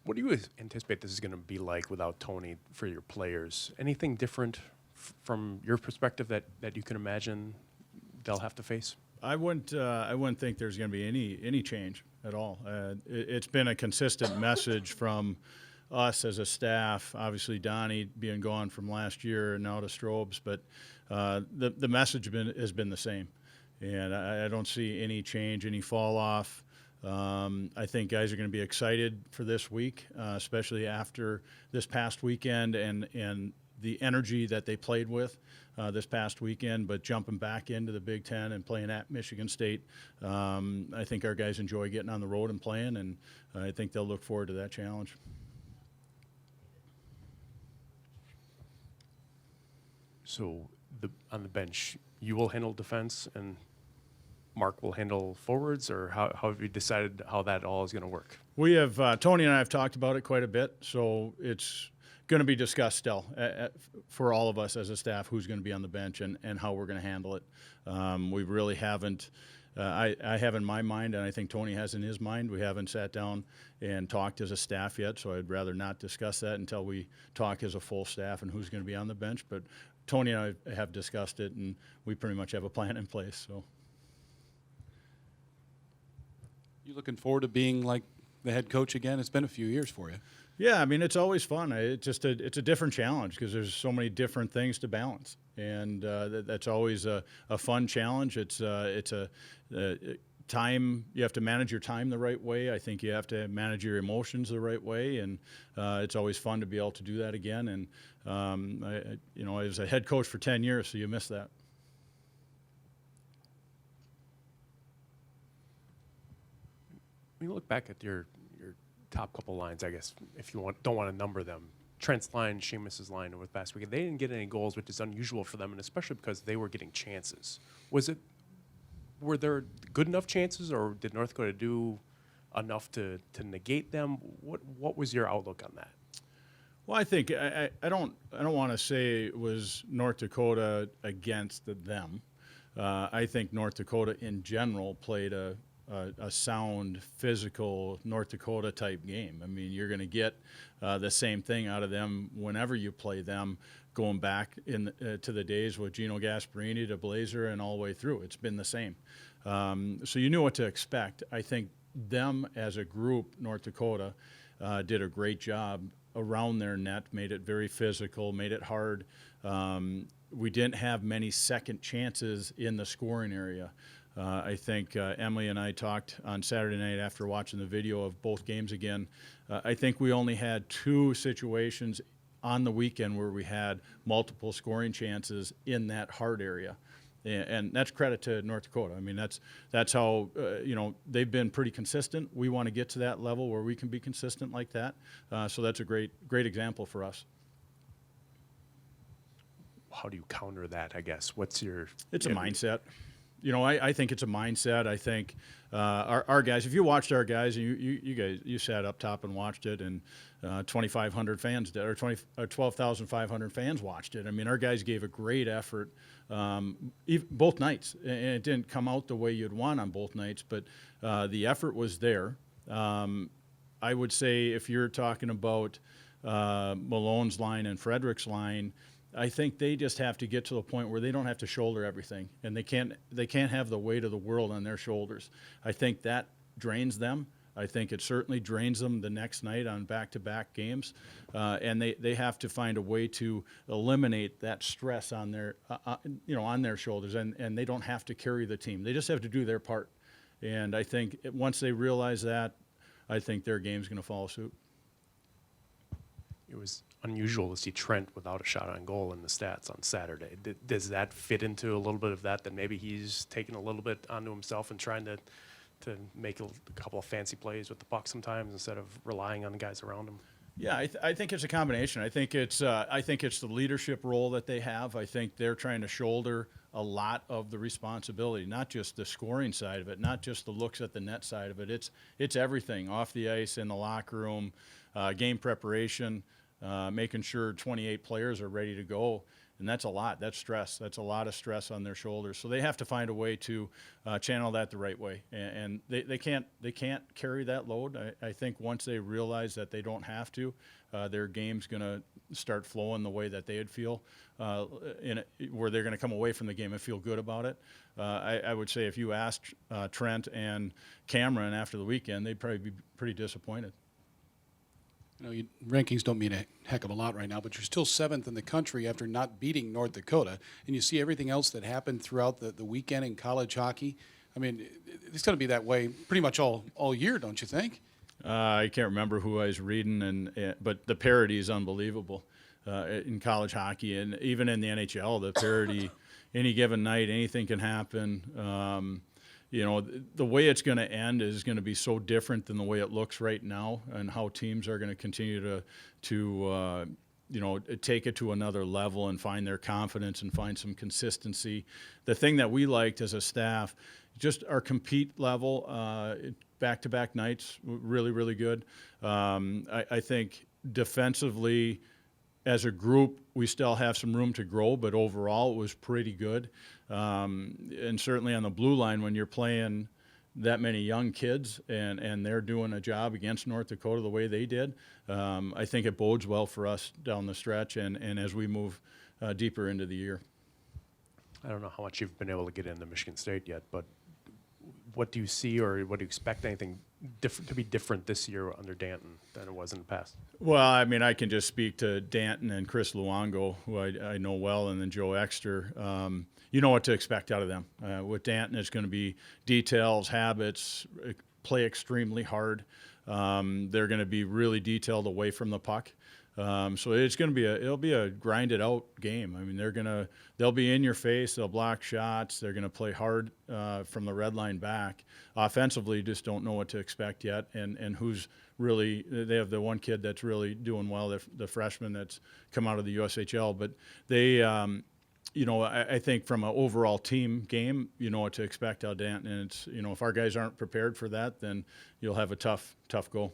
What do you anticipate this is going to be like without Tony for your players? Anything different from your perspective that you can imagine they'll have to face? I wouldn't think there's going to be any change at all. It's been a consistent message from us as a staff. Obviously, Donnie being gone from last year and now to Strobes, but the message has been the same, and I don't see any change, any fall off. I think guys are going to be excited for this week, especially after this past weekend and the energy that they played with this past weekend, but jumping back into the Big Ten and playing at Michigan State, I think our guys enjoy getting on the road and playing, and I think they'll look forward to that challenge. So on the bench, you will handle defense and Mark will handle forwards, or how have you decided how that all is going to work? We have, Tony and I have talked about it quite a bit, so it's going to be discussed still for all of us as a staff who's going to be on the bench and how we're going to handle it. We really haven't, I have in my mind, and I think Tony has in his mind, we haven't sat down and talked as a staff yet, so I'd rather not discuss that until we talk as a full staff and who's going to be on the bench. But Tony and I have discussed it, and we pretty much have a plan in place. So, You looking forward to being like the head coach again? It's been a few years for you. yeah, I mean, it's always fun. It's a different challenge because there's so many different things to balance, and that's always a fun challenge. It's a time, you have to manage your time the right way. I think you have to manage your emotions the right way, and it's always fun to be able to do that again. And I was a head coach for 10 years, so you miss that. When you look back at your top couple lines, I guess, if you don't want to number them, Trent's line, Seamus's line over the past weekend, they didn't get any goals, which is unusual for them, and especially because they were getting chances. Were there good enough chances, or did North Dakota do enough to negate them? What was your outlook on that? Well, I think I don't want to say it was North Dakota against them. I think North Dakota in general played a sound, physical North Dakota type game. I mean, you're going to get the same thing out of them whenever you play them, going back to the days with Gino Gasparini to Blazer and all the way through. It's been the same. So you knew what to expect. I think them as a group, North Dakota, did a great job around their net, made it very physical, made it hard. We didn't have many second chances in the scoring area. I think Emily and I talked on Saturday night after watching the video of both games again. I think we only had 2 situations on the weekend where we had multiple scoring chances in that hard area. And that's credit to North Dakota. I mean, that's how, they've been pretty consistent. We want to get to that level where we can be consistent like that. So that's a great example for us. How do you counter that, I guess? It's a mindset. I think it's a mindset. I think our guys, if you watched our guys, and you guys, you sat up top and watched it, and 2,500 fans did, or 12,500 fans watched it. I mean, our guys gave a great effort both nights, and it didn't come out the way you'd want on both nights, but the effort was there. I would say if you're talking about Malone's line and Frederick's line, I think they just have to get to the point where they don't have to shoulder everything, and they can't have the weight of the world on their shoulders. I think that drains them. I think it certainly drains them the next night on back-to-back games, and they have to find a way to eliminate that stress on their on their shoulders, and they don't have to carry the team. They just have to do their part, and I think once they realize that, I think their game's going to follow suit. It was unusual to see Trent without a shot on goal in the stats on Saturday. Does that fit into a little bit of that maybe he's taking a little bit onto himself and trying to make a couple of fancy plays with the puck sometimes instead of relying on the guys around him? Yeah, I think it's a combination. I think it's the leadership role that they have. I think they're trying to shoulder a lot of the responsibility, not just the scoring side of it, not just the looks at the net side of it. It's everything off the ice, in the locker room, game preparation. Making sure 28 players are ready to go. And that's a lot. That's stress. That's a lot of stress on their shoulders. So they have to find a way to channel that the right way. And they can't carry that load. I think once they realize that they don't have to, their game's going to start flowing the way that they'd feel, where they're going to come away from the game and feel good about it. I would say if you asked Trent and Cameron after the weekend, they'd probably be pretty disappointed. You know, rankings don't mean a heck of a lot right now, but you're still 7th in the country after not beating North Dakota. And you see everything else that happened throughout the weekend in college hockey. I mean, it's going to be that way pretty much all year, don't you think? I can't remember who I was reading, but the parity is unbelievable in college hockey, and even in the NHL, the parity. Any given night, anything can happen. You know, the way it's going to end is going to be so different than the way it looks right now, and how teams are going to continue to you know, take it to another level and find their confidence and find some consistency. The thing that we liked as a staff, just our compete level, back-to-back nights, really, really good. I think defensively, as a group, we still have some room to grow, but overall it was pretty good. And certainly on the blue line, when you're playing that many young kids and they're doing a job against North Dakota the way they did, I think it bodes well for us down the stretch and as we move deeper into the year. I don't know how much you've been able to get into Michigan State yet, but what do you see, or what do you expect anything different to be different this year under Danton than it was in the past? Well, I mean, I can just speak to Danton and Chris Luongo, who I know well, and then Joe Exter. You know what to expect out of them. With Danton, it's going to be details, habits, play extremely hard. They're going to be really detailed away from the puck. So it's going to be it'll be a grinded out game. I mean, they'll be in your face. They'll block shots. They're going to play hard from the red line back. Offensively, just don't know what to expect yet. And who's really, they have the one kid that's really doing well, the freshman that's come out of the USHL. But they, you know, I think from an overall team game, you know what to expect out of Danton. And it's, you know, if our guys aren't prepared for that, then you'll have a tough go.